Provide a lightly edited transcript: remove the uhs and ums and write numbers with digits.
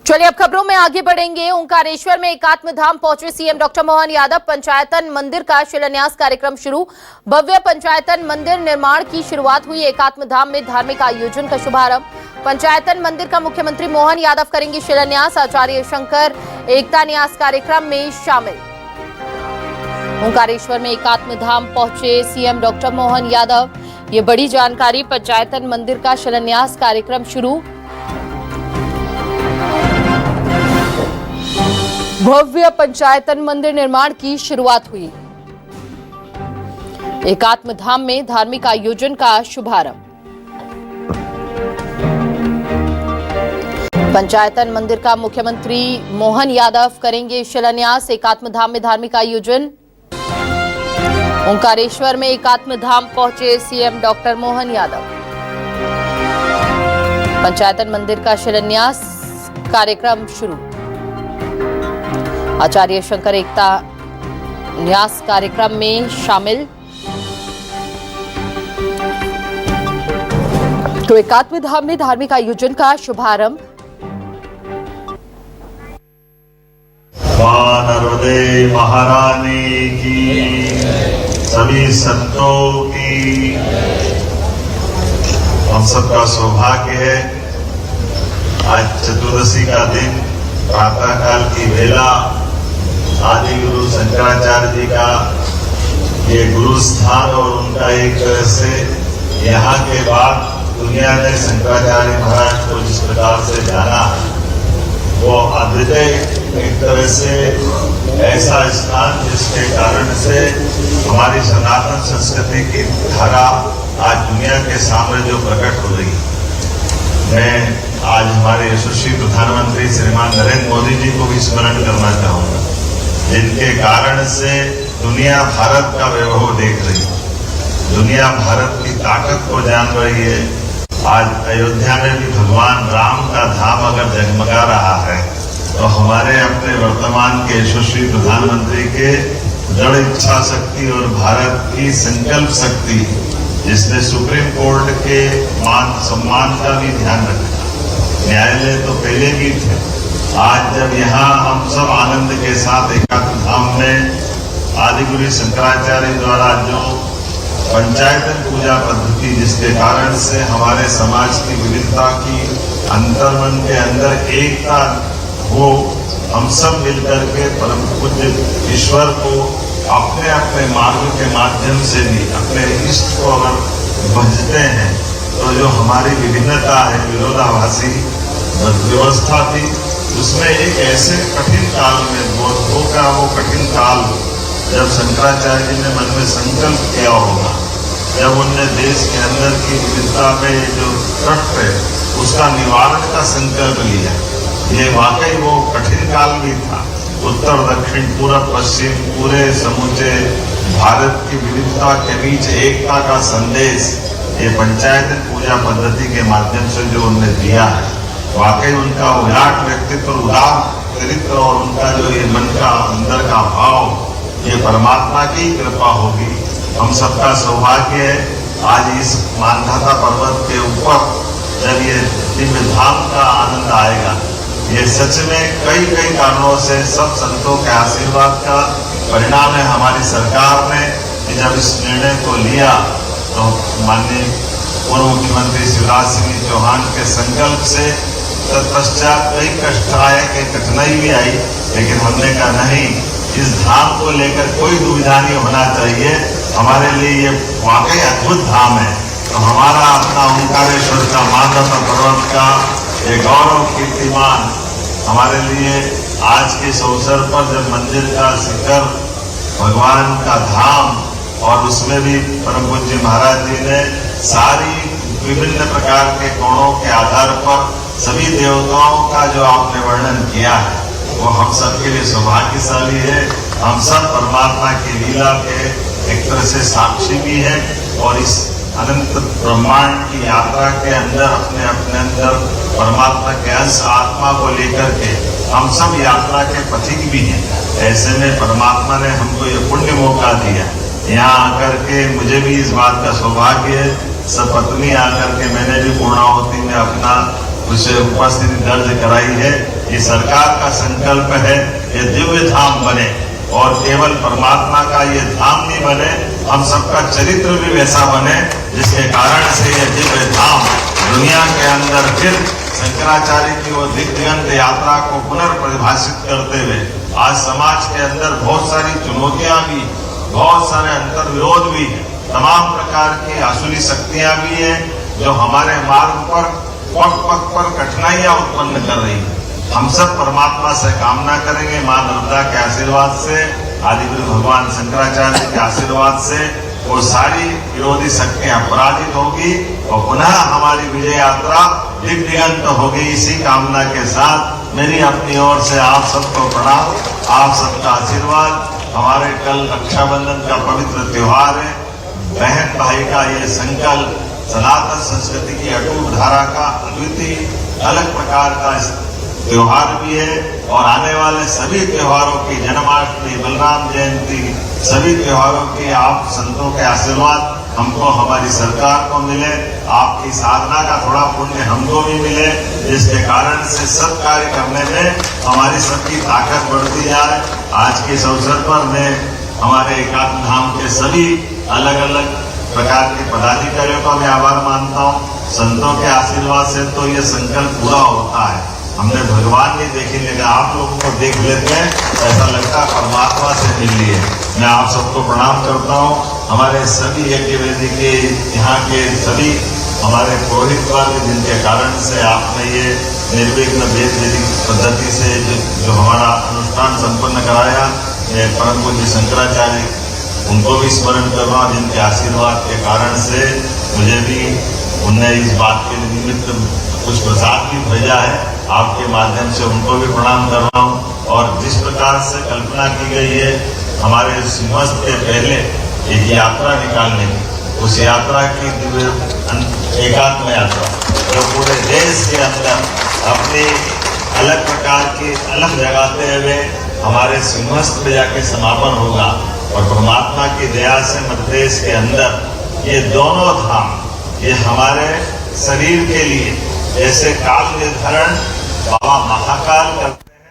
चलिए अब खबरों में आगे बढ़ेंगे। ओंकारेश्वर में एकात्म धाम पहुंचे सीएम डॉक्टर मोहन यादव। पंचायतन मंदिर का शिलान्यास कार्यक्रम शुरू। भव्य पंचायतन मंदिर निर्माण की शुरुआत हुई। एकात्म धाम में धार्मिक आयोजन का शुभारंभ। पंचायतन मंदिर का मुख्यमंत्री मोहन यादव करेंगे शिलान्यास। आचार्य शंकर एकता न्यास कार्यक्रम में शामिल। ओंकारेश्वर में एकात्म धाम पहुंचे सीएम डॉक्टर मोहन यादव। ये बड़ी जानकारी। पंचायतन मंदिर का शिलान्यास कार्यक्रम शुरू। भव्य पंचायतन मंदिर निर्माण की शुरुआत हुई। एकात्म धाम में धार्मिक आयोजन का शुभारंभ। पंचायतन मंदिर का मुख्यमंत्री मोहन यादव करेंगे शिलान्यास। एकात्म धाम में धार्मिक आयोजन। ओंकारेश्वर में एकात्म धाम पहुंचे सीएम डॉक्टर मोहन यादव। पंचायतन मंदिर का शिलान्यास कार्यक्रम शुरू। आचार्य शंकर एकता न्यास कार्यक्रम में शामिल। तो एकात्म धाम में धार्मिक आयोजन का शुभारंभ। मां नर्मदे महारानी की, सभी संतों की। हम सबका सौभाग्य है आज चतुर्दशी का दिन, प्रातःकाल की वेला आदि गुरु शंकराचार्य जी का ये गुरु स्थान और उनका एक तरह से यहाँ के बाद दुनिया ने शंकराचार्य महाराज को जिस प्रकार से जाना, वो अद्वितीय एक तरह से ऐसा स्थान जिसके कारण से हमारी सनातन संस्कृति की धारा आज दुनिया के सामने जो प्रकट हो रही। मैं आज हमारे यशस्वी प्रधानमंत्री श्रीमान नरेंद्र मोदी जी को भी स्मरण करना चाहूंगा, जिनके कारण से दुनिया भारत का वैभव देख रही है, दुनिया भारत की ताकत को जान रही है। आज अयोध्या में भी भगवान राम का धाम अगर जगमगा रहा है, तो हमारे अपने वर्तमान के यशस्वी प्रधानमंत्री के दृढ़ इच्छा शक्ति और भारत की संकल्प शक्ति, जिसने सुप्रीम कोर्ट के मान सम्मान का भी ध्यान रखा। न्यायालय तो पहले भी थे। आज जब यहाँ हम सब आनंद के साथ एकात्म धाम में आदिगुरु शंकराचार्य द्वारा जो पंचायतन पूजा पद्धति, जिसके कारण से हमारे समाज की विविधता की अंतर्मन के अंदर एकता हो, हम सब मिलकर के परम पूज्य ईश्वर को अपने अपने मार्ग के माध्यम से भी अपने इष्ट को अगर भजते हैं, तो जो हमारी विभिन्नता है, विरोधाभासी व्यवस्था थी, उसमें एक ऐसे कठिन काल में बौद्धों का वो कठिन काल, जब शंकराचार्य जी ने मन में संकल्प किया होगा, जब उनने देश के अंदर की विविधता में जो कष्ट है उसका निवारण का संकल्प लिया। ये वाकई वो कठिन काल भी था। उत्तर दक्षिण पूर्व पश्चिम पूरे समूचे भारत की विविधता के बीच एकता का संदेश ये पंचायत पूजा पद्धति के माध्यम से जो उन्होंने दिया है, वाकई उनका विराट व्यक्तित्व, उदार चरित्र और उनका जो ये मन का अंदर का भाव, ये परमात्मा की कृपा होगी। हम सबका सौभाग्य है आज इस मानधाता पर्वत के ऊपर जब ये दिव्य धाम का आनंद आएगा। ये सच में कई कारणों से सब संतों के आशीर्वाद का परिणाम है। हमारी सरकार ने जब इस निर्णय को लिया, तो माननीय पूर्व मुख्यमंत्री शिवराज सिंह चौहान के संकल्प से तत्पश्चात कई कष्ट आए, कई कठिनाई भी आई, लेकिन हमने कहा नहीं, इस धाम को लेकर कोई दुविधा नहीं होना चाहिए। हमारे लिए ये वाकई अद्भुत धाम है। तो हमारा अपना ओंकारेश्वर का मानधाता पर्वत का ये गौरव कीर्तिमान हमारे लिए आज के इस अवसर पर, जब मंदिर का शिखर भगवान का धाम और उसमें भी परम पूज्य महाराज जी ने सारी विभिन्न प्रकार के कोणों के आधार पर सभी देवताओं का जो आपने वर्णन किया है, वो हम सबके लिए सौभाग्यशाली है। हम सब परमात्मा की लीला के एक तरह से साक्षी भी है, और इस अनंत ब्रह्मांड की यात्रा के अंदर अपने अपने अंदर परमात्मा के अंश आत्मा को लेकर के हम सब यात्रा के पथिक भी हैं। ऐसे में परमात्मा ने हमको ये पुण्य मौका दिया, यहाँ आकर के मुझे भी इस बात का सौभाग्य है। सपत्नी आकर के मैंने भी पूर्णाहुति में अपना उसे उपस्थिति दर्ज कराई है। ये सरकार का संकल्प है ये दिव्य धाम बने और केवल परमात्मा का ये धाम नहीं बने, हम सबका चरित्र भी वैसा बने जिसके कारण से ये दिव्य धाम दुनिया के अंदर फिर शंकराचार्य की वो दिग्दिगंत यात्रा को पुनर्परिभाषित करते हुए आज समाज के अंदर बहुत सारी चुनौतियां भी, बहुत सारे अंतर विरोध भी है, तमाम प्रकार की आसुरी शक्तियां भी हैं जो हमारे मार्ग पर पग पग पर कठिनाइयां उत्पन्न कर रही है। हम सब परमात्मा से कामना करेंगे मां नर्मदा के आशीर्वाद से, आदिगुरु भगवान शंकराचार्य के आशीर्वाद से वो सारी विरोधी शक्तियां पराजित होगी और पुनः हमारी विजय यात्रा दिग्दिगंत होगी। इसी कामना के साथ मेरी अपनी ओर से आप सबको प्रणाम, आप सबका आशीर्वाद। हमारे कल रक्षाबंधन का पवित्र त्योहार है, बहन भाई का ये संकल्प सनातन संस्कृति की अटूट धारा का अद्वितीय अलग प्रकार का त्योहार भी है और आने वाले सभी त्योहारों की जन्माष्टमी, बलराम जयंती, सभी त्योहारों की आप संतों के आशीर्वाद हमको, हमारी सरकार को मिले, आपकी साधना का थोड़ा पुण्य हमको भी मिले, जिसके कारण से सब कार्य करने में हमारी सबकी ताकत बढ़ती जाए। आज के इस अवसर पर मैं हमारे एकात्म धाम के सभी अलग अलग प्रकार के पदाधिकारियों का मैं आभार मानता हूँ। संतों के आशीर्वाद से तो ये संकल्प पूरा होता है। हमने भगवान नहीं देखे लेकिन आप लोगों को देख लेते हैं, ऐसा लगता है परमात्मा से मिल लिए। मैं आप सबको प्रणाम करता हूँ। हमारे सभी यज्ञ वेदी के यहाँ के सभी हमारे पुरोहित वर्ग जिनके कारण से आपने ये निर्विघ्न वेद वैदिक पद्धति से जो हमारा अनुष्ठान संपन्न कराया, परम पूज्य शंकराचार्य उनको भी स्मरण कर रहा हूँ जिनके आशीर्वाद के कारण से मुझे भी उनने इस बात के निमित्त कुछ प्रसाद भी भेजा है, आपके माध्यम से उनको भी प्रणाम कर रहा हूँ। और जिस प्रकार से कल्पना की गई है हमारे सिंहस्थ के पहले एक यात्रा निकालने की, उस यात्रा की दिव्य एकात्म यात्रा जो पूरे देश के अंदर अपनी अलग प्रकार की अलग जगाते हुए हमारे सिंहस्थ पे जाके समापन होगा और परमात्मा की दया से मध्य प्रदेश के अंदर ये दोनों धाम ये हमारे शरीर के लिए जैसे काल निर्धारण बाबा महाकाल का